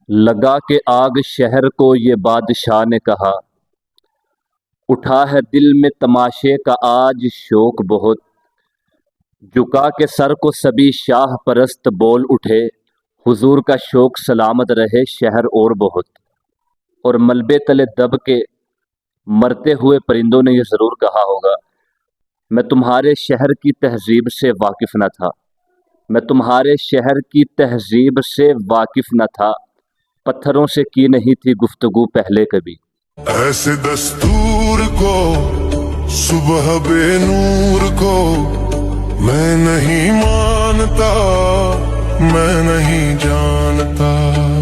لگا کے آگ شہر کو یہ بادشاہ نے کہا، اٹھا ہے دل میں تماشے کا آج شوق بہت، جھکا کے سر کو سبھی شاہ پرست بول اٹھے، حضور کا شوق سلامت رہے شہر اور بہت۔ اور ملبے تلے دب کے مرتے ہوئے پرندوں نے یہ ضرور کہا ہوگا، میں تمہارے شہر کی تہذیب سے واقف نہ تھا، میں تمہارے شہر کی تہذیب سے واقف نہ تھا، پتھروں سے کی نہیں تھی گفتگو پہلے کبھی۔ ایسے دستور کو صبح بے نور کو میں نہیں مانتا، میں نہیں جانتا۔